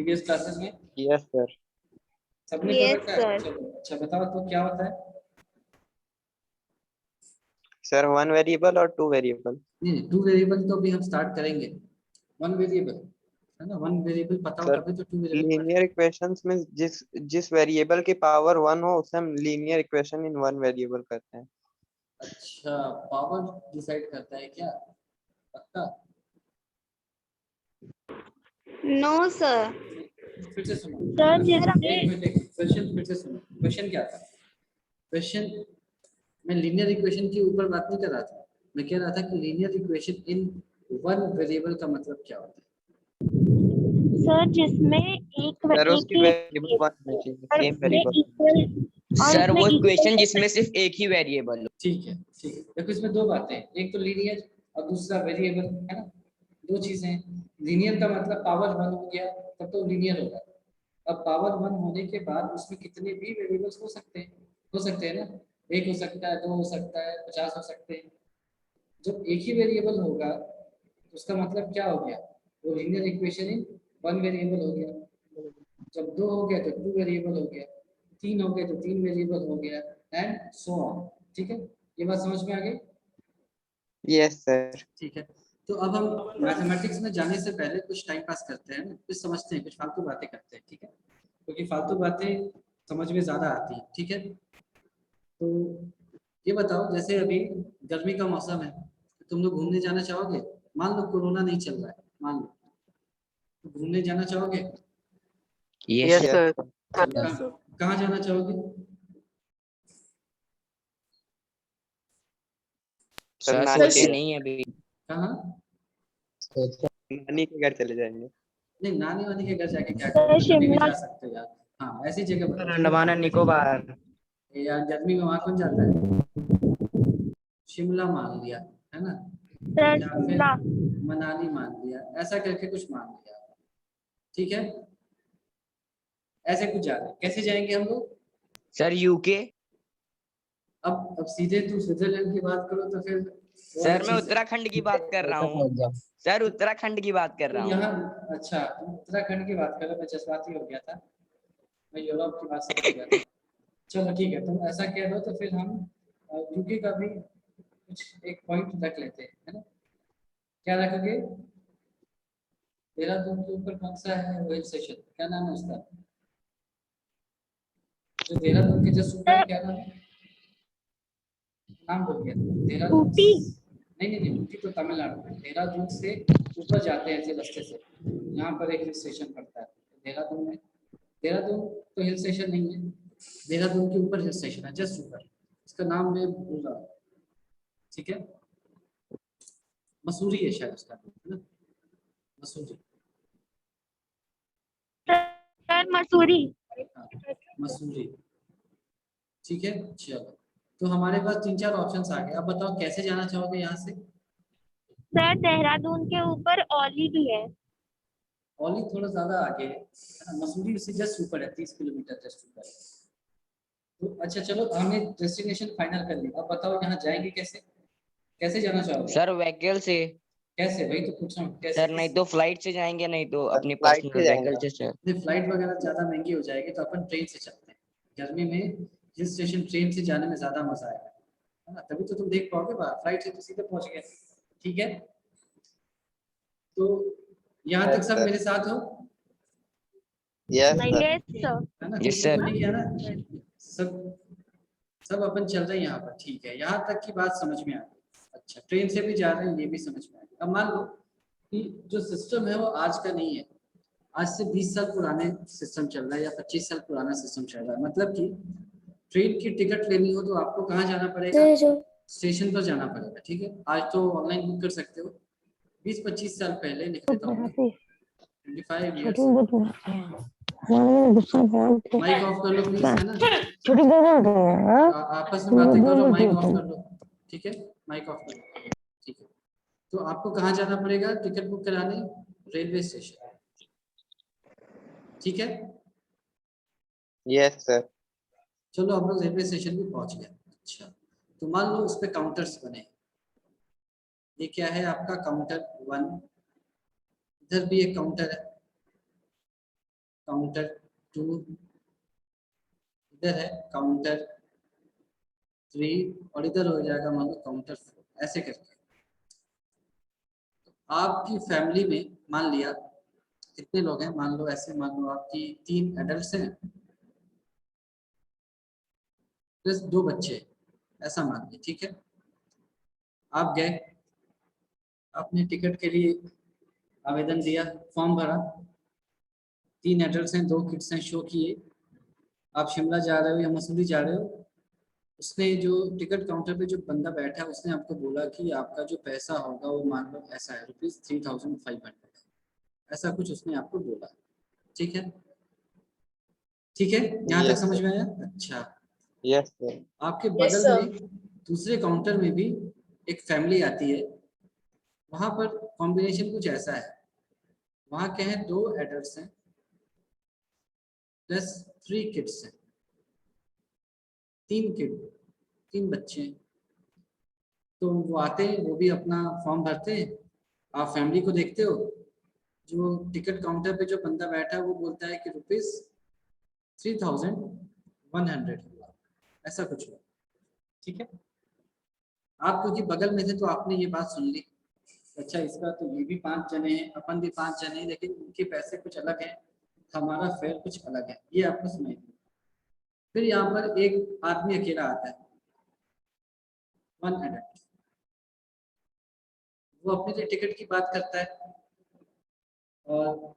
Previous classes में? Yes sir. सबने कर रखा है? चलो अच्छा बताओ तो क्या होता है? सर 1 वेरिएबल और 2 वेरिएबल। नहीं 2 वेरिएबल तो अभी हम स्टार्ट करेंगे। 1 वेरिएबल है ना, 1 वेरिएबल पता हो सर तभी तो 2 वेरिएबल। लीनियर इक्वेशंस में जिस वेरिएबल की पावर 1 हो उसे हम लीनियर इक्वेशन इन 1 वेरिएबल कहते हैं। अच्छा पावर डिसाइड करता है क्या? पक्का? No sir. फिर से सुनो सर एक मिनट क्वेश्चन फिर से सुनो। क्वेश्चन क्या था? क्वेश्चन मैं लीनियर इक्वेशन के ऊपर बात नहीं कर रहा था। मैं कह रहा था कि लीनियर इक्वेशन इन 1 वेरिएबल का मतलब क्या होता है? सर जिसमें एक सर उसकी वेरिएबल 1 होनी चाहिए, सेम वेरिएबल। सर वो इक्वेशन जिसमें सिर्फ एक ही वेरिएबल हो। ठीक है ठीक है। देखो इसमें दो बातें हैं, एक तो लीनियर और दूसरा वेरिएबल है ना, दो चीजें। लीनियर का मतलब पावर 1 हो गया तब तो लीनियर होगा। अब पावर 1 होने के बाद उसमें कितने भी वेरिएबल्स हो सकते हैं ना। एक हो सकता है, दो हो सकता है, 50 हो सकते हैं। जब एक ही वेरिएबल होगा तो उसका मतलब क्या हो गया? वो लीनियर इक्वेशन इन 1 वेरिएबल हो गया। जब 2 हो गया तो 2 वेरिएबल हो गया, 3 हो गया तो 3 वेरिएबल हो गया एंड सो ऑन। ठीक है, ये बात समझ में आ गई? Yes sir. ठीक है। तो अब हम मैथमेटिक्स में जाने से पहले कुछ टाइम पास करते हैं ना, कुछ समझते हैं, कुछ फालतू बातें करते हैं। ठीक है, क्योंकि फालतू बातें समझ में ज्यादा आती है। ठीक है, तो ये बताओ जैसे अभी गर्मी का मौसम है, तुम लोग घूमने जाना चाहोगे? मान लो कोरोना नहीं चल रहा है, मान लो, तो घूमने जाना चाहोगे? Yes sir. कहाँ जाना चाहोगे? सर सर से नहीं है अभी। कहाँ? नानी के घर चले जाएंगे। नहीं नानी वानी के घर जाके क्या करोगे? कभी भी जा सकते हो यार। हाँ ऐसी जगह बताओ। अंडमान एंड निकोबार। यार गर्मी में वहाँ कौन जाता है? शिमला मान लिया है ना, सर या फिर मनाली मान लिया, ऐसा करके कुछ मान लिया। ठीक है, ऐसे कुछ जा रहे हैं। कैसे जाएंगे हम लोग? Sir UK. अब सीधे तू स्विट्जरलैंड की बात करो तो फिर सर मैं उत्तराखंड की बात कर रहा हूँ। सर उत्तराखंड की बात कर रहा हूँ। यहाँ अच्छा तुम उत्तराखंड की बात करो, मैं जज्बाती हो गया था, मैं यूरोप की बात समझ गया था। चलो ठीक है, तुम ऐसा कह दो तो फिर हम यूके का भी कुछ एक पॉइंट रख लेते हैं, है ना? क्या रखोगे? देहरादून के ऊपर कौन सा है वो हिल स्टेशन, क्या नाम है उसका? जो देहरादून के जस्ट ऊपर, क्या नाम है? नाम बोल गया देहरादून। नहीं नहीं नहीं, ऊटी तो तमिलनाडु में। देहरादून से ऊपर जाते हैं ऐसे रास्ते से, यहाँ पर एक हिल स्टेशन पड़ता है देहरादून में। देहरादून तो हिल स्टेशन नहीं है, देहरादून के ऊपर हिल स्टेशन है, जस्ट ऊपर। इसका नाम मैं भूल रहा हूँ। ठीक है, मसूरी है शायद उसका नाम, है ना? मसूरी। सर मसूरी। हाँ, मसूरी। ठीक है चलो, तो हमारे पास 3-4 ऑप्शंस आ गए। अब बताओ कैसे जाना चाहोगे यहाँ से? सर देहरादून के ऊपर औली भी है। औली थोड़ा ज्यादा आगे है ना, मसूरी उससे जस्ट ऊपर है, 30 किलोमीटर जस्ट ऊपर है। तो अच्छा चलो, हमने डेस्टिनेशन फाइनल कर लिया। अब बताओ यहाँ जाएंगे कैसे? कैसे जाना चाहोगे? सर व्हीकल से। कैसे, वही तो पूछ रहा हूँ कैसे? सर नहीं तो फ्लाइट से जाएंगे, नहीं तो अपनी फ्लाइट से पर्सनल जाएंगे। व्हीकल से सर। नहीं फ्लाइट वगैरह ज्यादा महंगी हो जाएगी, तो अपन ट्रेन से चलते हैं। गर्मी में हिल स्टेशन ट्रेन से जाने में ज्यादा मजा आएगा, है ना? तभी तो तुम देख पाओगे बाहर, फ्लाइट से तो सीधे पहुंच गए। ठीक है, तो यहाँ तक सब मेरे साथ हो? Yes sir. है ना, यस किसी को सर। नहीं किया ना? सब सब अपन चल रहे हैं यहाँ पर। ठीक है, यहाँ तक की बात समझ में आ गई। अच्छा ट्रेन से भी जा रहे हैं, ये भी समझ में आ गया। अब मान लो कि जो सिस्टम है वो आज का नहीं है, आज से 20 साल पुराने सिस्टम चल रहा है या 25 साल पुराना सिस्टम चल रहा है। मतलब कि ट्रेन की टिकट लेनी हो तो आपको कहाँ जाना पड़ेगा? स्टेशन पर जाना पड़ेगा। ठीक है, आज तो ऑनलाइन बुक कर सकते हो। 20-25 साल पहले लिख देता हूँ, 25 ईयर्स। माइक ऑफ कर लो प्लीज, है ना? आपस में बातें करो, माइक ऑफ कर लो। ठीक है, माइक ऑफ कर लो। ठीक है, तो आपको कहाँ जाना पड़ेगा टिकट बुक कराने? Railway station. ठीक है, यस सर। चलो हम लोग रेलवे स्टेशन भी पहुंच गए। अच्छा, तो मान लो उस पे काउंटर्स बने। ये क्या है आपका? काउंटर 1। इधर भी एक काउंटर है, काउंटर 2, इधर है काउंटर 3 और इधर हो जाएगा मान लो काउंटर 4, ऐसे करके। आपकी फैमिली में मान लिया कितने लोग हैं, मान लो ऐसे, मान लो आपकी 3 एडल्ट्स हैं प्लस 2 बच्चे, ऐसा मान लीजिए, ठीक है। आप गए, आपने टिकट के लिए आवेदन दिया, फॉर्म भरा, 3 एडल्ट्स हैं 2 किड्स हैं, शो किए, आप शिमला जा रहे हो या मसूरी जा रहे हो। उसने जो टिकट काउंटर पे जो बंदा बैठा है उसने आपको बोला कि आपका जो पैसा होगा वो मान लो ऐसा है ₹3,500, ऐसा कुछ उसने आपको बोला, ठीक है। ठीक है, यहाँ तक Yes, समझ sir. में आया? अच्छा, Yes, sir. आपके Yes, बगल sir. में दूसरे काउंटर में भी एक फैमिली आती है, वहां पर कॉम्बिनेशन कुछ ऐसा है, वहां क्या है 2 एडल्ट्स हैं प्लस 3 किड्स हैं, 3 बच्चे हैं। तो वो आते हैं, वो भी अपना फॉर्म भरते हैं, आप फैमिली को देखते हो, जो टिकट काउंटर पे जो बंदा बैठा है वो बोलता है कि ₹3,100 हुआ, ऐसा कुछ हुआ, ठीक है। आप क्योंकि बगल में थे तो आपने ये बात सुन ली, अच्छा इसका तो ये भी 5 जने हैं, अपन भी 5 जने हैं, लेकिन उनके पैसे कुछ अलग हैं, हमारा फेयर कुछ अलग है, ये आपको सुनाई दी। फिर यहाँ पर एक आदमी अकेला आता है, 1 एडल्ट, वो अपने लिए टिकट की बात करता है और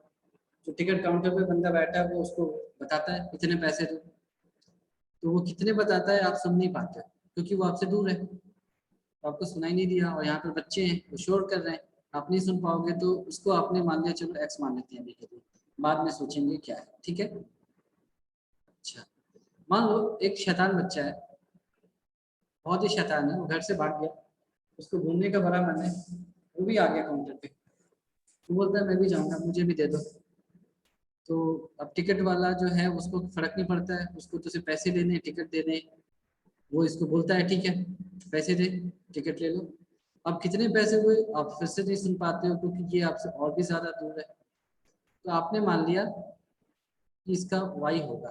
जो टिकट काउंटर पे बंदा बैठा है वो उसको बताता है इतने पैसे दो, तो वो कितने बताता है आप सुन नहीं पाते क्योंकि वो आपसे दूर है, तो आपको सुनाई नहीं दिया, और यहाँ पर बच्चे हैं वो शोर कर रहे हैं, आप नहीं सुन पाओगे, तो उसको आपने मान लिया, चलो एक्स मान लेते हैं अभी के लिए, बाद में सोचेंगे क्या है, ठीक है। अच्छा, मान लो एक शैतान बच्चा है, बहुत ही शैतान है, वो घर से भाग गया, उसको घूमने का बड़ा मन है, वो भी आ गया काउंटर पे, वो बोलता है मैं भी जाऊंगा, मुझे भी दे दो। तो अब टिकट वाला जो है उसको फर्क नहीं पड़ता है, उसको तो सिर्फ पैसे देने, टिकट देने, वो इसको बोलता है ठीक है पैसे दे, टिकट ले लो। अब कितने पैसे हुए आप फिर से नहीं सुन पाते हो क्योंकि ये आपसे और भी ज्यादा दूर है, तो आपने मान लिया कि इसका वाई होगा,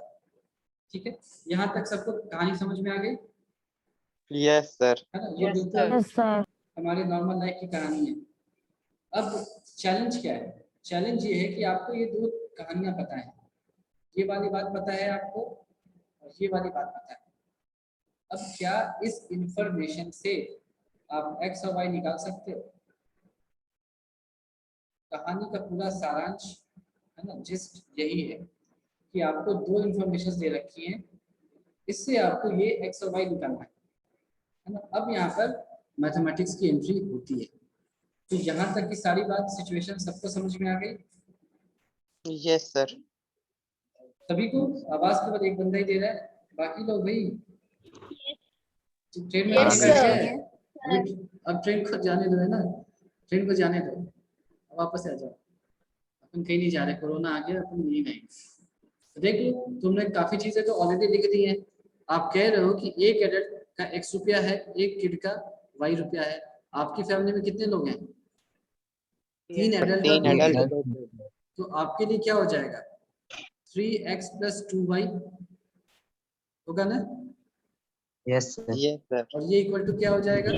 ठीक है। यहाँ तक सबको कहानी समझ में आ गई Yes, sir. है ना, ये Yes, बिल्कुल सर। हमारी नॉर्मल लाइफ की कहानी है। अब चैलेंज क्या है, चैलेंज ये है कि आपको ये 2 कहानियां पता है, ये वाली बात पता है आपको और ये वाली बात पता है। अब क्या इस इंफॉर्मेशन से आप एक्स और वाई निकाल सकते हो? कहानी का पूरा सारांश है ना, जिस्ट यही है कि आपको 2 इंफॉर्मेशन दे रखी हैं, इससे आपको ये एक्स और वाई निकालना है ना। अब यहाँ पर मैथमेटिक्स की एंट्री होती है, तो यहाँ तक की सारी बात सिचुएशन सबको समझ में आ गई? Yes, sir. सभी को आवाज केवल एक बंदा ही दे रहा है, बाकी लोग भाई ट्रेन में Yes, नहीं बैठ sir. गए, अभी अब ट्रेन को जाने दो है ना, ट्रेन को जाने दो, वापस आ जाओ, अपन कहीं नहीं जा रहे, कोरोना आ गया, अपन यही नहीं। देख लो तुमने काफी चीजें तो ऑलरेडी लिख दी हैं, आप कह रहे हो कि एक एडल्ट का ₹X है, एक किड का Y है, आपकी फैमिली में कितने लोग हैं? 3 एडल्ट और 3 2 किड, adults. तो आपके लिए क्या हो जाएगा 3x + 2y होगा ना, Yes, sir. Yes, sir. और ये इक्वल टू क्या हो जाएगा,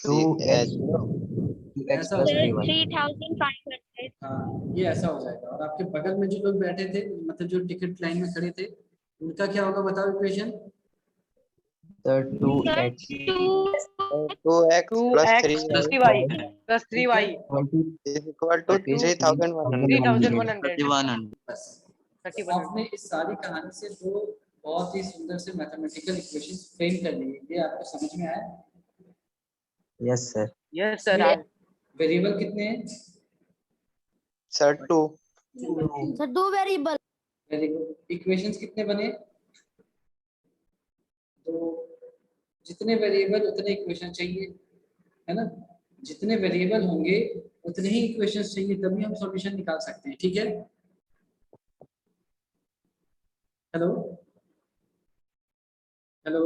2x ऐसा हो plus जाएगा। 3y. 3,500। हाँ ये ऐसा हो जाएगा, और आपके बगल में जो लोग बैठे थे, मतलब जो टिकट लाइन में खड़े थे, उनका क्या होगा बताओ equation? The sir 2x 2x plus 2x 3y plus 3y plus 3y is equal to 3,100. 3,100. बस, 3100. आपने इस सारी कहानी से 2 बहुत ही सुंदर से मैथमेटिकल इक्वेशन फ्रेम कर लिए, ये आपको समझ में आया? Yes, sir. Yes, sir. Variable कितने हैं? Sir, 2. Sir 2 variable. Very good, equations कितने बने? तो जितने वेरिएबल उतने इक्वेशन चाहिए, है ना, जितने वेरिएबल होंगे उतने ही इक्वेशंस चाहिए, तभी हम सॉल्यूशन निकाल सकते हैं, ठीक है। Hello hello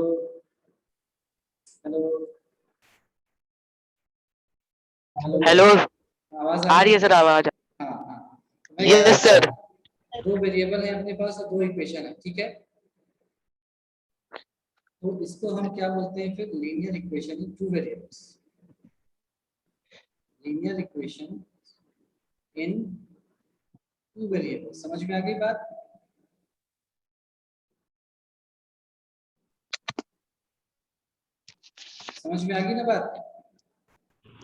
hello Hello. आवाज आ रही है सर आवाज? हाँ हाँ, मैं Yes, कह रहा sir. था दो वेरिएबल है अपने पास और दो इक्वेशन है, ठीक है। तो इसको हम क्या बोलते हैं फिर, linear equation in two variables, linear equation in two variables. समझ में आ गई बात? समझ में आ गई ना बात?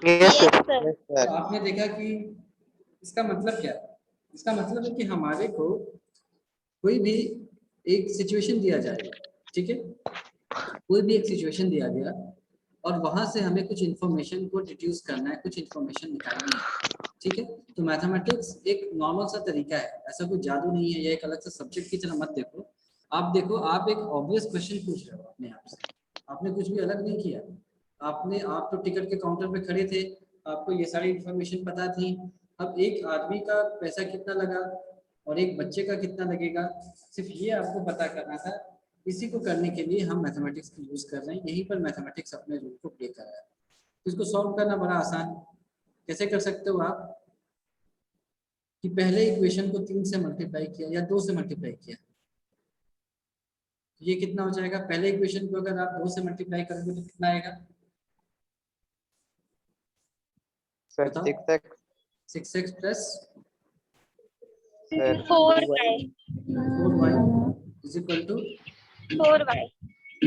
Yes sir. Yes, sir. Yes तो सर। आपने देखा कि इसका मतलब क्या है? इसका मतलब है कि हमारे को कोई भी एक सिचुएशन दिया जाएगा, ठीक है, कोई भी एक सिचुएशन दिया गया और वहां से हमें कुछ इंफॉर्मेशन को डिड्यूस करना है, कुछ इंफॉर्मेशन निकालनी है, ठीक है। तो मैथमेटिक्स एक नॉर्मल सा तरीका है, ऐसा कोई जादू नहीं है, या एक अलग सा सब्जेक्ट की तरह मत देखो। आप देखो, आप एक ऑब्वियस क्वेश्चन पूछ रहे हो अपने आप से, आपने कुछ भी अलग नहीं किया। आप तो टिकट के काउंटर पे खड़े थे, आपको ये सारी इंफॉर्मेशन पता थी। अब एक आदमी का पैसा कितना लगा और एक बच्चे का कितना लगेगा, सिर्फ ये आपको पता करना था। इसी को करने के लिए हम मैथमेटिक्स का यूज कर रहे हैं, यहीं पर मैथमेटिक्स अपने रोल को प्ले कर रहा है। तो इसको सॉल्व करना बड़ा आसान, कैसे कर सकते हो आप, कि पहले इक्वेशन को 3 से मल्टीप्लाई किया या 2 से मल्टीप्लाई किया, ये कितना हो जाएगा? पहले इक्वेशन को अगर आप 2 से मल्टीप्लाई करोगे तो कितना आएगा? सर बताओ। 6x plus 4y. 4y is equal to, 4y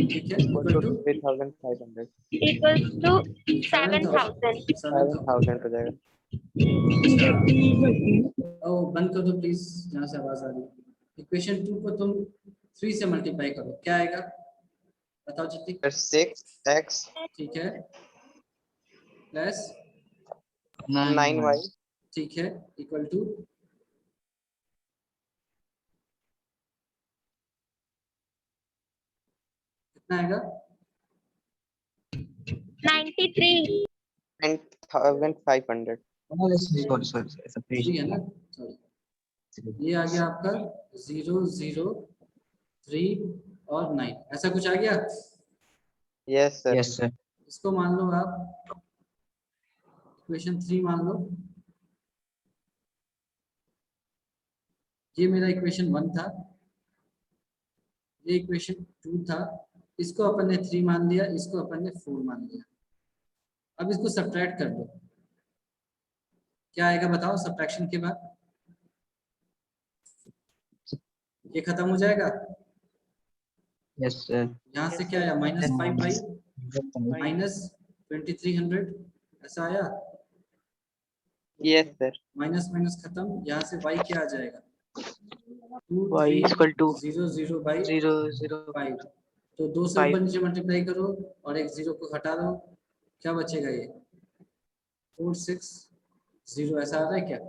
ठीक है, इक्वल टू 3500 equals to 7,000. 7000 हो जाएगा। ओ बंद कर दो प्लीज, जहाँ से आवाज आ रही है। इक्वेशन 2 को तुम 3 से मल्टीप्लाई करो, क्या आएगा बताओ जल्दी। 6x ठीक है, प्लस 9y ठीक है, इक्वल टू कितना आएगा? 93. 9500। sorry. थ्री है ना, सॉरी, ये आ गया आपका 0 0 3 और 9, ऐसा कुछ आ गया। Yes sir. Yes, sir. इसको मान लो आप इक्वेशन 3 मान लो, ये मेरा इक्वेशन 1 था, ये इक्वेशन 2 था, इसको अपन ने 3 मान लिया, इसको अपन ने 4 मान लिया। अब इसको सब्ट्रैक्ट कर दो, क्या आएगा बताओ सब्ट्रैक्शन के बाद? ये खत्म हो जाएगा, Yes, sir. यहाँ से क्या आया, -5y माइनस 2300, ऐसा आया। Yes sir. माइनस माइनस खत्म, यहाँ से y क्या आ जाएगा, 2 y 3 equal to 0 0 by 0 0 5। तो 2 से ऊपर नीचे मल्टीप्लाई करो और एक 0 को हटा दो, क्या बचेगा? ये 4 6 0, ऐसा आ रहा है क्या?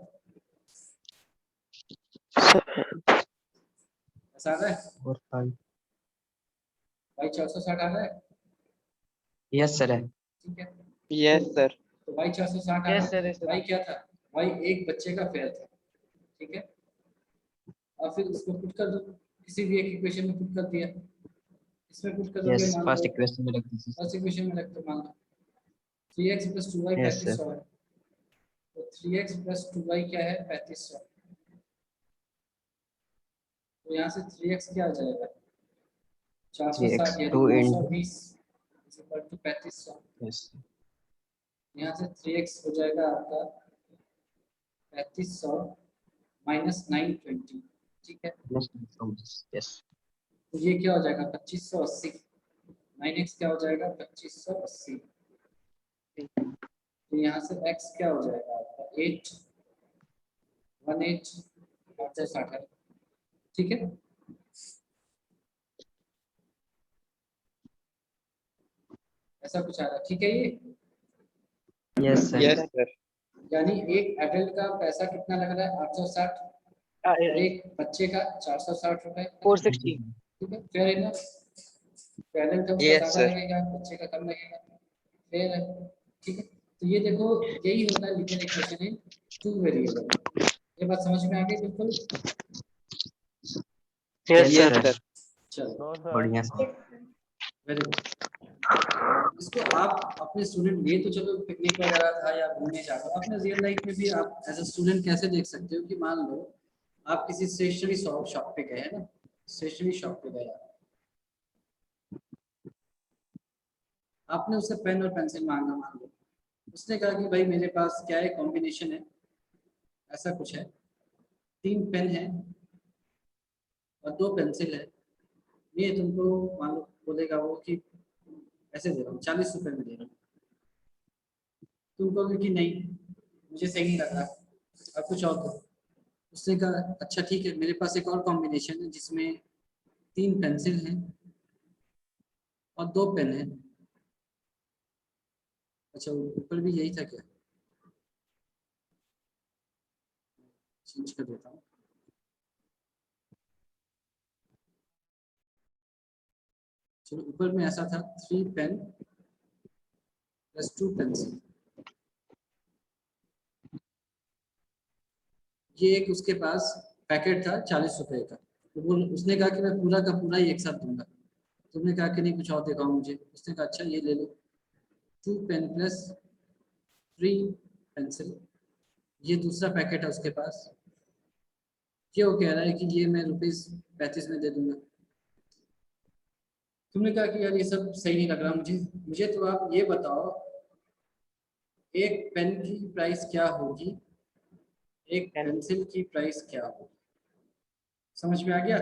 ऐसा आ रहा है? 4 5. y 460 आ रहा है, Yes, sir. ठीक है। Yes sir. तो y 460 आ रहा Yes, sir, है, yes, sir. y क्या था? y एक बच्चे का फेयर था, ठीक है। और फिर इसको पुट कर दो, किसी भी एक इक्वेशन में पुट कर दिया, इसमें पुट कर दोगे, Yes, मान first लो equation में रख दीजिए. फर्स्ट इक्वेशन में रख दो, मान लो 3x + 2y Yes, sir. 3500 है, तो 3x + 2y क्या है, 3500। तो यहाँ से 3x क्या आ जाएगा, 460 या 2 into 920 = 3500। yes. यहाँ से 3x हो जाएगा आपका 3500 माइनस 920, ठीक है। Yes. तो ये क्या हो जाएगा, 2580। 9x क्या हो जाएगा, 2580। तो यहाँ से x क्या हो जाएगा आपका 8 860 है, ठीक है। ऐसा कुछ आ रहा है, ठीक है। ये Yes, sir. Yes sir. यानी एक एडल्ट का पैसा कितना लग रहा है, 860, और एक बच्चे का 460 रुपए, 460 ठीक है। फेयर है ना? एडल्ट का उसका Yes, ज्यादा sir. लगेगा, बच्चे का कम लगेगा, फेयर है, ठीक है। तो ये देखो, यही होता है linear equation in two variable. ये बात समझ में आ गई बिल्कुल? yes Yes, sir sir. चलो, बढ़िया sir. Very good. इसको आप अपने स्टूडेंट, ये तो चलो पिकनिक वगैरह था या घूमने जा रहे हो, अपने रियल लाइफ में भी आप एज अ स्टूडेंट कैसे देख सकते हो कि मान लो आप किसी स्टेशनरी शॉप पे गए हैं ना, स्टेशनरी शॉप पे गए आपने उससे पेन और पेंसिल मांगा, मान लो उसने कहा कि भाई मेरे पास क्या है, कॉम्बिनेशन है, ऐसा कुछ है, 3 पेन है और 2 पेंसिल है, ये तुमको मान लो बोलेगा वो कि ऐसे दे रहा हूँ 40 रुपए में दे रहा हूँ, तुम कहोगे कि नहीं मुझे सही नहीं लग रहा और कुछ और दो। उसने कहा अच्छा ठीक है, मेरे पास एक और कॉम्बिनेशन है जिसमें 3 पेंसिल हैं और 2 पेन है। अच्छा ऊपर भी यही था क्या, चेंज कर देता हूँ। चलो ऊपर में ऐसा था 3 पेन प्लस 2 पेंसिल, ये एक उसके पास पैकेट था 40 रुपए का, तो वो उसने कहा कि मैं पूरा का पूरा ही एक साथ दूंगा। तुमने कहा कि नहीं कुछ और दिखाओ मुझे, उसने कहा अच्छा ये ले लो 2 पेन प्लस 3 पेंसिल, ये दूसरा पैकेट है उसके पास, ये वो कह रहा है कि ये मैं ₹35 में दे दूंगा। तुमने कहा कि यार ये सब सही नहीं लग रहा मुझे, मुझे तो आप ये बताओ एक पेन की प्राइस क्या होगी, एक पेंसिल की प्राइस क्या होगी, समझ में आ गया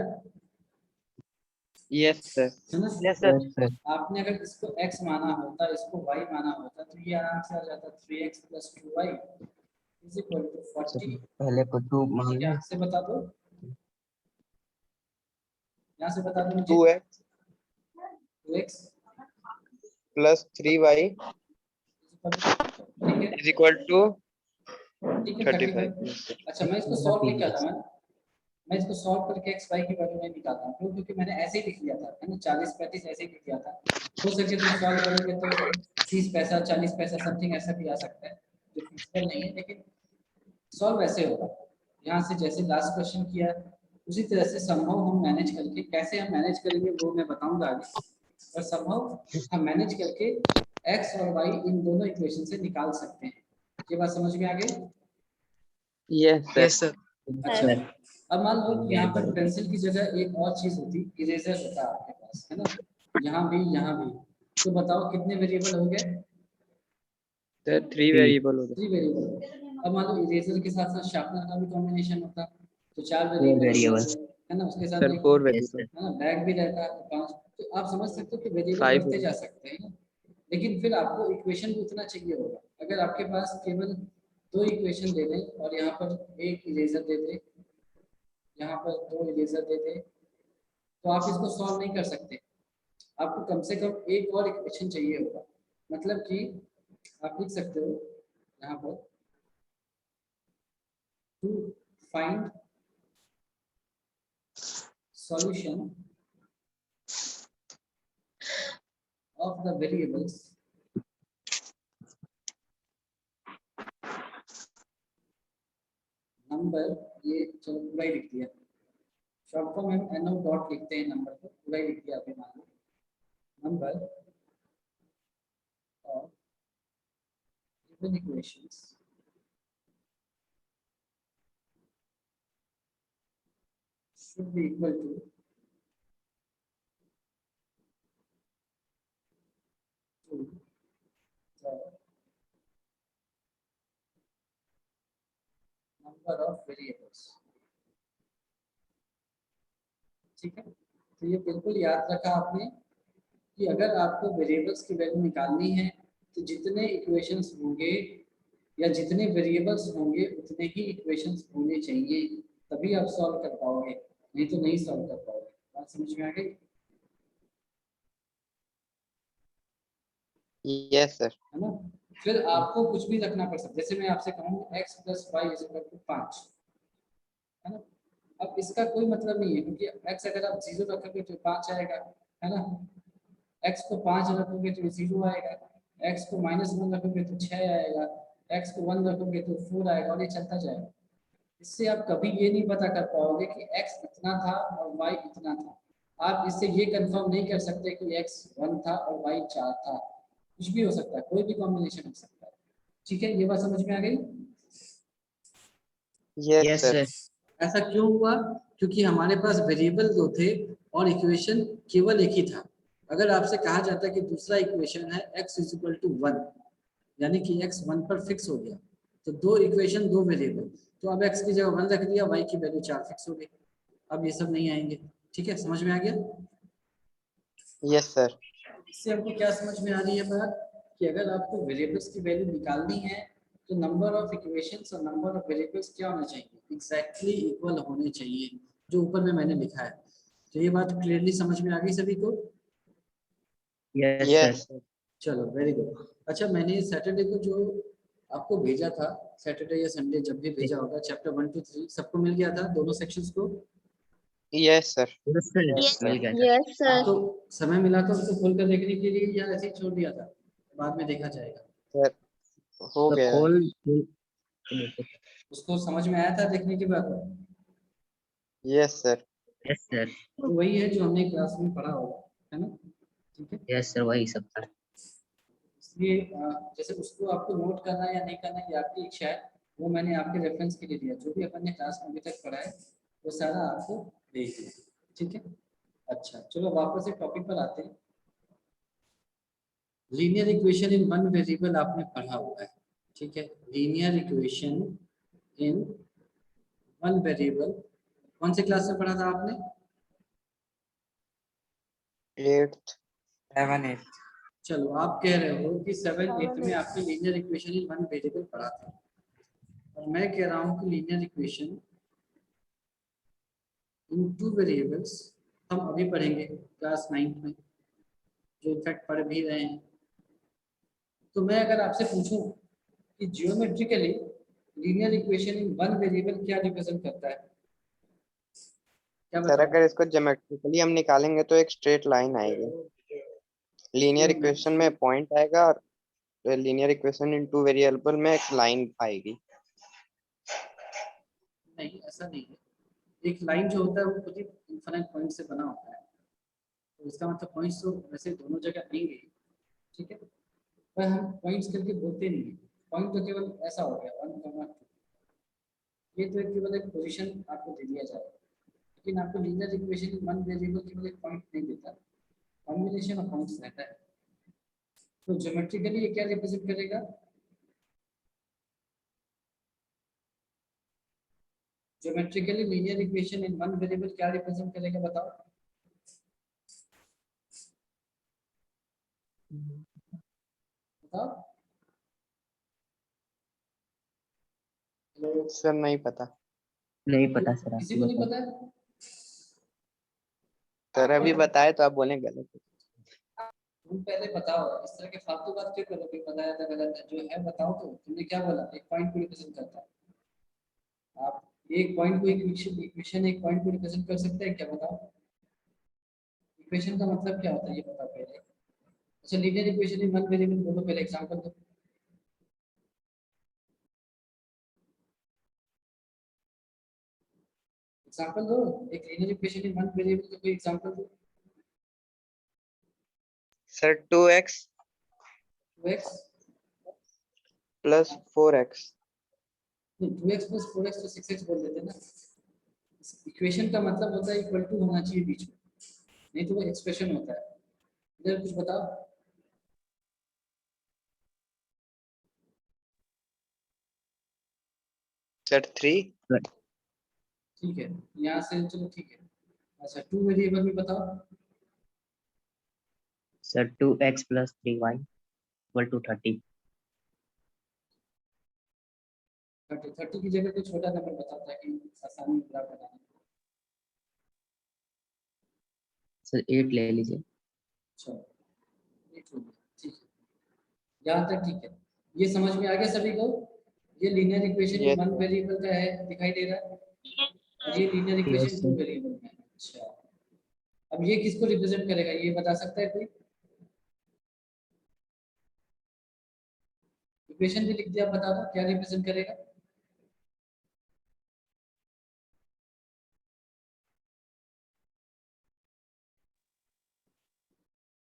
यस सर। है ना? Yes, sir. आपने अगर इसको x माना होता, इसको y माना होता, तो ये आराम से आ जाता 3x + 2y = 40। पहले को 2 मान लो। यहाँ से बता दो, यहाँ से बता दो मुझे 2x 2x plus 3y ठीक है, is equal to ठीक है 35. 35। अच्छा मैं इसको सॉल्व नहीं करता, मैं इसको सॉल्व करके x y की वैल्यू नहीं निकालता हूँ, क्योंकि मैंने ऐसे ही लिख लिया था है ना, 40 35 ऐसे ही लिख लिया था। हो सके तुम सॉल्व करोगे तो 30 पैसा 40 पैसा समथिंग ऐसा भी आ सकता है, जो फिजिकल नहीं है, लेकिन सॉल्व ऐसे होगा। यहाँ से जैसे लास्ट क्वेश्चन किया उसी तरह से संभव हम मैनेज करके, कैसे हम मैनेज करेंगे वो मैं बताऊंगा आगे, और संभव हम मैनेज करके x और y इन दोनों इक्वेशन से निकाल सकते हैं। ये बात समझ में आ गई? Yes sir. अच्छा अब मान लो कि यहाँ पर पेंसिल की जगह एक और चीज होती, इरेजर होता है आपके पास है ना, यहाँ भी, तो बताओ कितने वेरिएबल हो गए? सर 3 वेरिएबल हो गए। 3 वेरिएबल। अब मान लो इरेजर के साथ साथ शार्पनर का भी कॉम्बिनेशन होता तो 4 variables. वेरिएबल है ना, उसके साथ सर एक 4 Yes, वेरिएबल। sir. है ना बैग भी रहता है तो 5, तो आप समझ सकते हो कि वेरिएबल 5 बढ़ते जा सकते हैं ना। लेकिन फिर आपको इक्वेशन भी उतना चाहिए होगा, अगर आपके पास केवल 2 इक्वेशन दे दें और यहाँ पर एक इरेजर दे दे, यहाँ पर 2 इरेजर दे दे, तो आप इसको सॉल्व नहीं कर सकते, आपको कम से कम एक और इक्वेशन चाहिए होगा। मतलब कि आप लिख सकते हो यहाँ पर to find solution of the variables number, ये चलो पूरा ही लिख दिया, शॉर्ट फॉर्म में NO डॉट लिखते हैं, नंबर को पूरा ही लिख दिया आपने, मान लो नंबर और given equations should be equal to the number of variables। ठीक है, तो ये बिल्कुल याद रखा आपने कि अगर आपको वेरिएबल्स की वैल्यू निकालनी है तो जितने इक्वेशंस होंगे या जितने वेरिएबल्स होंगे उतने ही इक्वेशंस होने चाहिए, तभी आप सॉल्व कर पाओगे, नहीं तो नहीं सॉल्व कर पाओगे। बात समझ में आ गई? Yes sir. है ना, फिर आपको कुछ भी रखना पड़ सकता है, जैसे मैं आपसे कहूँ x + y = 5 है ना, अब इसका कोई मतलब नहीं है क्योंकि x अगर आप 0 रखोगे तो 5 आएगा है ना, x को 5 रखोगे तो 0 आएगा, x को -1 रखोगे तो 6 आएगा, x को 1 रखोगे तो 4 आएगा, और ये चलता जाएगा। इससे आप कभी ये नहीं पता कर पाओगे कि x इतना था और y इतना था। आप इससे ये कंफर्म नहीं कर सकते कि x 1 था और y 4 था, कुछ भी हो सकता है, कोई भी कॉम्बिनेशन हो सकता है। ठीक है, ये बात समझ में आ गई? Yes sir. ऐसा क्यों हुआ? क्योंकि हमारे पास वेरिएबल दो थे और इक्वेशन केवल एक ही था। अगर आपसे कहा जाता कि दूसरा इक्वेशन है x इज इक्वल टू 1, यानी कि x 1 पर फिक्स हो गया, तो दो इक्वेशन दो वेरिएबल, तो अब x की जगह 1 रख दिया, y की वैल्यू 4 फिक्स हो गई। अब ये सब नहीं आएंगे। ठीक है, समझ में आ गया? Yes sir. इससे हमको क्या समझ में आ रही है बात, कि अगर आपको वेरिएबल्स की वैल्यू निकालनी है तो नंबर ऑफ इक्वेशंस और नंबर ऑफ वेरिएबल्स क्या होना चाहिए, एग्जैक्टली इक्वल होने चाहिए, जो ऊपर में मैंने लिखा है। तो ये बात क्लियरली समझ में आ गई सभी को? Yes yes sir. चलो वेरी गुड। अच्छा, मैंने सैटरडे को जो आपको भेजा था, सैटरडे या संडे जब भी भेजा होगा, चैप्टर 1 to 3 सबको मिल गया था, दोनों सेक्शंस को? Yes sir. Yes sir, Yes, मिल sir. गया सर। Yes sir. आपको समय मिला तो उसको खोल कर देखने के लिए, या ऐसे ही छोड़ दिया था, बाद में देखा जाएगा? सर हो तो गया। खोल उसको समझ में आया था देखने के बाद? Yes sir. Yes sir. तो वही है जो हमने क्लास में पढ़ा होगा, है ना? ठीक है, यस सर, वही सब था। इसलिए जैसे उसको आपको नोट करना है या नहीं करना ये आपकी इच्छा है, वो मैंने आपके रेफरेंस के लिए दिया। जो भी अपन ने क्लास में अभी तक पढ़ा है वो सारा आपको दे दिया। ठीक है, अच्छा चलो वापस से टॉपिक पर आते हैं। Linear equation in one variable आपने पढ़ा हुआ है, ठीक है? Linear equation in one variable कौन से क्लास में पढ़ा था आपने? 8th 7 8। चलो आप कह रहे हो कि 7 8 में आपने linear equation in one variable पढ़ा था, और मैं कह रहा हूँ कि linear equation in two variables हम अभी पढ़ेंगे क्लास 9 में, जो इनफैक्ट पढ़ भी रहे हैं। तो मैं अगर आपसे पूछूं कि geometrically linear equation in one variable क्या रिप्रेजेंट करता है, क्या सर, बताओ? अगर इसको ज्योमेट्रिकली हम निकालेंगे तो एक स्ट्रेट लाइन आएगी। लीनियर इक्वेशन में पॉइंट आएगा और linear equation in two variable में एक लाइन आएगी। नहीं, ऐसा नहीं है। एक लाइन जो होता है वो खुद ही इनफाइनाइट पॉइंट से बना होता है, तो इसका मतलब पॉइंट्स तो वैसे दोनों जगह आएंगे, ठीक है? पर हम पॉइंट्स करके बोलते नहीं है। पॉइंट तो केवल ऐसा हो गया 1, 2, ये तो एक केवल एक पोजीशन आपको दे दिया जाएगा, लेकिन आपको लीनियर इक्वेशन वन वेरिएबल केवल एक पॉइंट नहीं देता, कॉम्बिनेशन ऑफ पॉइंट्स रहता है। तो ज्योमेट्रिकली ये क्या रिप्रेजेंट करेगा? Geometrically linear equation in one variable क्या रिप्रेजेंट करेगा, बताओ? बताओ। हेलो, सर नहीं पता। नहीं पता सर, किसी आपको को नहीं बताओ। पता है? सर अभी बताए तो आप बोले गलत। तुम पहले बताओ, इस तरह के फालतू बात क्यों करोगे? बताया था गलत है, जो है बताओ। तो तुमने क्या बोला? एक पॉइंट को रिप्रेजेंट करता है। आप एक पॉइंट को इक्वेशन एक पॉइंट को रिप्रेजेंट कर सकते हैं क्या, बताओ? इक्वेशन का मतलब क्या होता है ये बताओ पहले। अच्छा, linear equation in one variable बोलो, पहले एग्जांपल दो। एग्जांपल दो, एक linear equation in one variable का कोई एग्जांपल दो। Sir 2x 2x plus 4x। नहीं, 2x प्लस 4x तो 6x बोल देते हैं ना। इक्वेशन का मतलब होता है इक्वल टू होना चाहिए बीच में, नहीं तो वो एक्सप्रेशन होता है। इधर कुछ बताओ। सर 3 ठीक है, यहाँ से चलो ठीक है। अच्छा, टू वेरिएबल में बताओ। Sir 2x plus 3y equal to 30। 30 की जगह कोई छोटा नंबर बताता है कि आसानी में ग्राफ बनाना। सर 8 ले लीजिए। अच्छा, ठीक है, यहाँ तक ठीक है। ये समझ में आ गया सभी को? ये लीनियर इक्वेशन ये वन वेरिएबल का है, दिखाई दे रहा है, और ये linear yes equation two sir. Variable में है। अच्छा, अब ये किसको रिप्रेजेंट करेगा, ये बता सकता है कोई? इक्वेशन भी लिख दिया, बता दो क्या रिप्रेजेंट करेगा।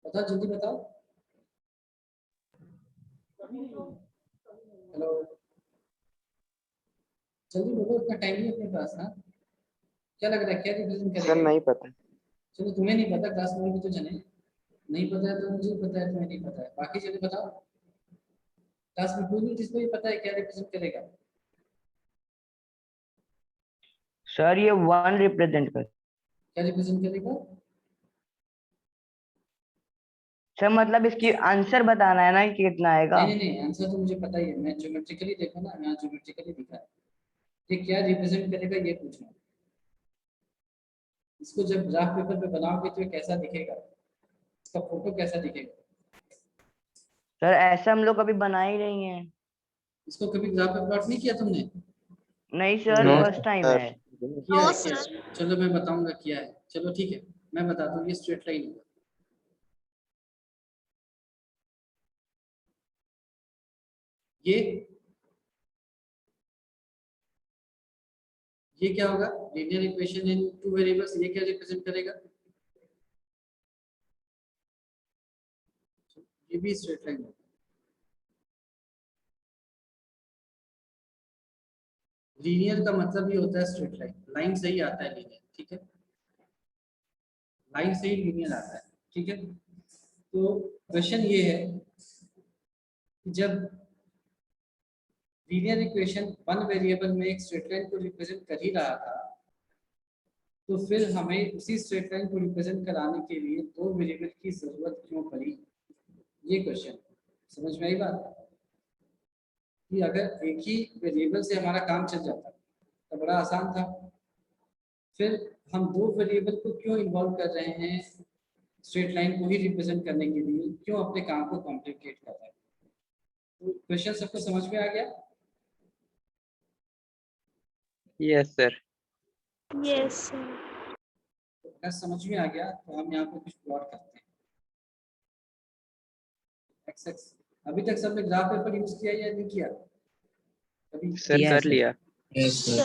बताओ, जल्दी बताओ। हेलो, जल्दी बोलो, इतना टाइम नहीं है अपने पास। हाँ, क्या लग रहा है क्या रिप्रेजेंट सर करेगा? नहीं पता। चलो तुम्हें नहीं पता, क्लास में भी तो जने नहीं पता है, तो मुझे पता है, तुम्हें नहीं पता है, बाकी जने बताओ क्लास में कोई नहीं जिसको ये पता है क्या रिप्रेजेंट करेगा? सर ये 1 रिप्रेजेंट कर। क्या रिप्रेजेंट करेगा? सर मतलब इसकी आंसर बताना है ना कि कितना आएगा। नहीं नहीं नहीं, आंसर तो मुझे पता ही है, मैं ज्योमेट्रिकली देखो ना, यहाँ ज्योमेट्रिकली दिखा है, ये क्या रिप्रेजेंट करेगा ये पूछ रहा हूँ। इसको जब ग्राफ पेपर पे बनाओगे तो ये कैसा दिखेगा, इसका फोटो कैसा दिखेगा? सर ऐसा हम लोग कभी बना ही नहीं है। इसको कभी ग्राफ पे प्लॉट नहीं किया तुमने? नहीं सर, नो फर्स्ट टाइम सर। है। किया है क्या? चलो मैं बताऊंगा किया है, चलो ठीक है, मैं बताता हूँ, ये स्ट्रेट लाइन होगा, ये क्या होगा, linear equation in two variables, ये क्या रिप्रेजेंट करेगा? ये भी स्ट्रेट लाइन होगा। लीनियर का मतलब ये होता है स्ट्रेट लाइन, लाइन से ही आता है लीनियर, ठीक है, लाइन से ही लीनियर आता है, ठीक है। तो क्वेश्चन ये है कि जब लीनियर इक्वेशन वन वेरिएबल में एक स्ट्रेट लाइन को रिप्रेजेंट कर ही रहा था, तो फिर हमें उसी स्ट्रेट लाइन को रिप्रेजेंट कराने के लिए दो वेरिएबल की जरूरत क्यों पड़ी? ये क्वेश्चन समझ में आई बात, कि अगर एक ही वेरिएबल से हमारा काम चल जाता तो बड़ा आसान था, फिर हम दो वेरिएबल को क्यों इन्वॉल्व कर रहे हैं स्ट्रेट लाइन को ही रिप्रेजेंट करने के लिए, क्यों अपने काम को कॉम्प्लिकेट कर रहे हैं? तो क्वेश्चन सबको समझ में आ गया? Yes sir. Yes sir. अगर समझ में आ गया तो हम यहाँ पे कुछ प्लॉट करते हैं। एक्स एक्स, अभी तक सबने ग्राफ पेपर यूज किया या नहीं किया अभी? सर किया कर सर। लिया। Yes sir.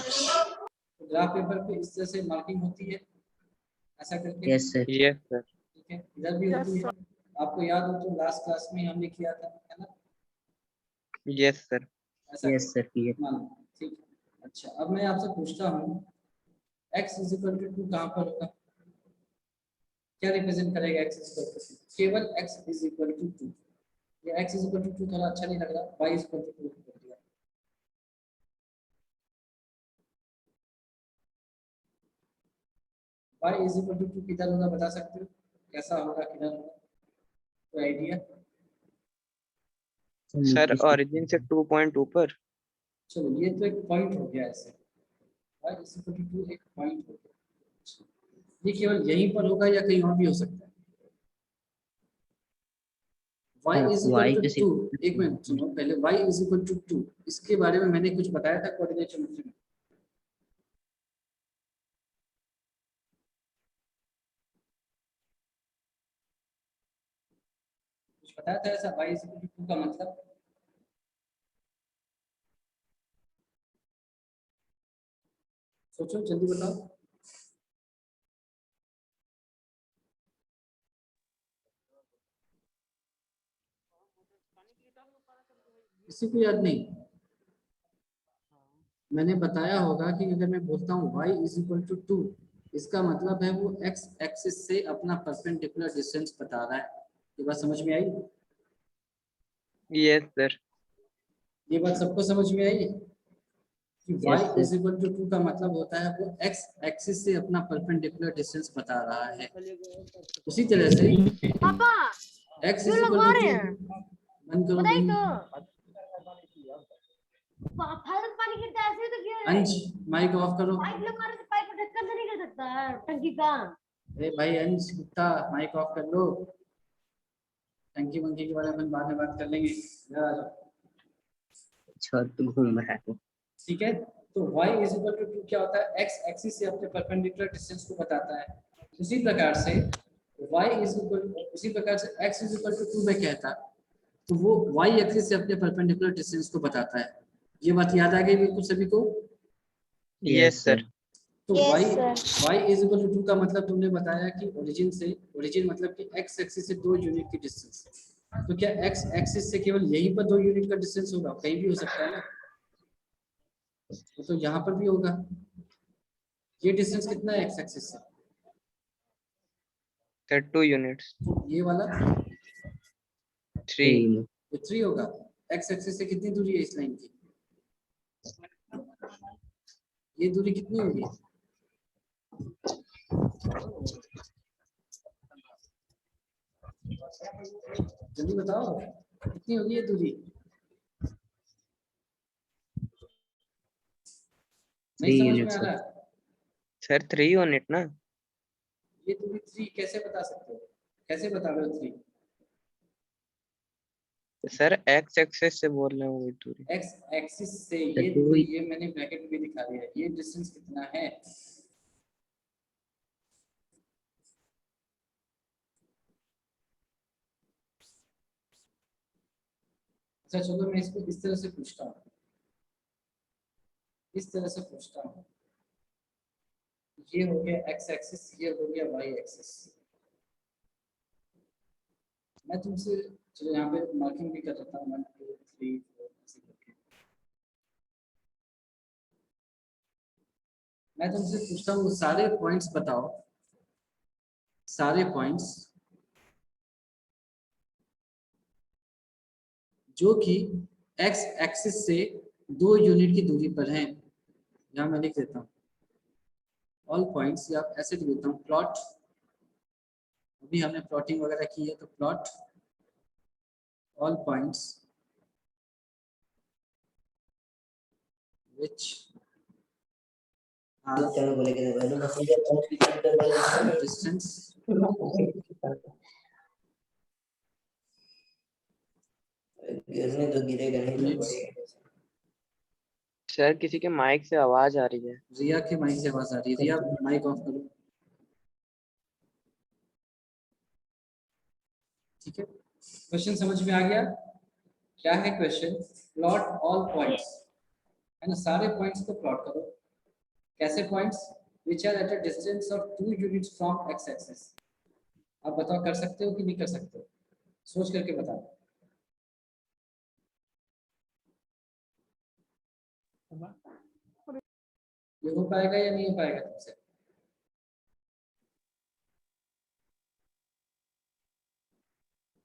तो ग्राफ पेपर पे इस तरह से मार्किंग होती है, ऐसा करके, यस सर। Yes sir. ठीक है, इधर भी होती है, आपको याद हो तो लास्ट क्लास में हमने किया था, है ना? Yes sir. ऐसा यस सर किया। मान लो, ठीक है। अच्छा, अब मैं आपसे पूछता हूँ x इज इक्वल टू 2 कहाँ पर होगा, क्या रिप्रेजेंट करेगा x इज इक्वल टू? केवल x इज इक्वल टू 2, ये x इज इक्वल टू 2 थोड़ा अच्छा नहीं लग रहा, y इज इक्वल टू 2 कर दिया। y इज इक्वल टू 2 किधर होगा बता सकते हो, कैसा होगा, किधर होगा, कोई आइडिया? सर ओरिजिन से 2 पॉइंट ऊपर। चलो ये तो एक पॉइंट हो गया, ऐसे y इज इक्वल टू 2 एक पॉइंट हो गया, ये केवल यहीं पर होगा या कहीं और भी हो सकता है? y इज Y इक्वल के टू 2, एक मिनट सुनो पहले, y इज इक्वल टू 2 इसके बारे में मैंने कुछ बताया था कोऑर्डिनेट ज्योमेट्री में? कुछ बताया था ऐसा y इज इक्वल टू 2 का मतलब? सोचो जल्दी बताओ। किसी को याद नहीं? मैंने बताया होगा कि अगर मैं बोलता हूँ y इज इक्वल टू 2, इसका मतलब है वो x एक्सिस से अपना परपेंडिकुलर डिस्टेंस बता रहा है। ये बात समझ में आई? Yes sir. ये बात सबको समझ में आई कि y Yes, sir. Is equal to 2 का मतलब होता है वो x एक्सिस से अपना परपेंडिकुलर डिस्टेंस बता रहा है। उसी तरह से पापा x इज इक्वल टू 2, बंद करो बंद। फालतू पानी गिरता है ऐसे तो क्यों है? अंश माइक ऑफ करो। पाइप लगा रहे तो पाइप को ढक्कन से नहीं कर सकता है टंकी का। अरे भाई अंश गुप्ता माइक ऑफ कर लो, टंकी वंकी के बारे में बाद में बात कर लेंगे, इधर आ जाओ। छत घूम रहा है। ठीक है, तो y इज इक्वल टू 2 क्या होता है, x एक्सिस से अपने परपेंडिकुलर डिस्टेंस को बताता है। उसी प्रकार से y इज इक्वल, उसी प्रकार से x इज इक्वल टू 2 में कहता तो वो y एक्सिस से अपने परपेंडिकुलर डिस्टेंस को बताता है। ये बात याद आ गई बिल्कुल सभी को? Yes sir. तो Yes, y is equal to 2 का मतलब तुमने बताया कि ओरिजिन से, ओरिजिन मतलब कि x एक्सिस से 2 यूनिट की डिस्टेंस, तो क्या x एक्सिस से केवल यहीं पर 2 यूनिट का डिस्टेंस होगा? कहीं भी हो सकता है ना, तो यहाँ पर भी होगा। ये डिस्टेंस कितना है एक्स एक्सिस से? सर 2 यूनिट्स, ये वाला 3 3 ये 3 होगा। एक्स एक्सिस से कितनी दूरी है इस लाइन की? ये दूरी कितनी होगी? जल्दी बताओ कितनी होगी ये दूरी? नहीं 3 समझ में units आ sir. रहा है? सर 3 यूनिट ना। ये दूरी 3 कैसे बता सकते हो? कैसे बता रहे हो 3? सर एक्स एक्सेस से बोल रहे हैं वो दूरी। एक्स एक्सिस से तो ये दो दूरी, ही- ये मैंने ब्रैकेट में दिखा दिया है। ये डिस्टेंस कितना है? अच्छा चलो मैं इसको इस तरह से पूछता हूँ, इस तरह से पूछता हूँ। ये हो गया एक्स एक्सिस, ये हो गया वाई एक्सिस। मैं तुमसे चलो यहाँ पे मार्किंग भी कर देता हूँ 1 2 3 4 ऐसे करके। मैं तुमसे पूछता हूँ सारे पॉइंट्स बताओ, सारे पॉइंट्स जो कि एक्स एक्सिस से 2 यूनिट की दूरी पर हैं। यहाँ मैं लिख देता हूँ ऑल पॉइंट्स, या ऐसे लिख देता हूँ प्लॉट। अभी हमने प्लॉटिंग वगैरह की है तो plot all points which are distance units। Sir किसी के माइक से आवाज आ रही है। रिया के माइक से आवाज आ रही है। रिया माइक ऑफ करो। ठीक है, क्वेश्चन समझ में आ गया? क्या है क्वेश्चन? प्लॉट ऑल पॉइंट्स, है ना, सारे पॉइंट्स को प्लॉट करो। कैसे points? Which are at a distance of 2 units from X axis. आप बताओ कर सकते हो कि नहीं कर सकते हो? सोच करके बताओ। ये हो पाएगा या नहीं हो पाएगा तुमसे?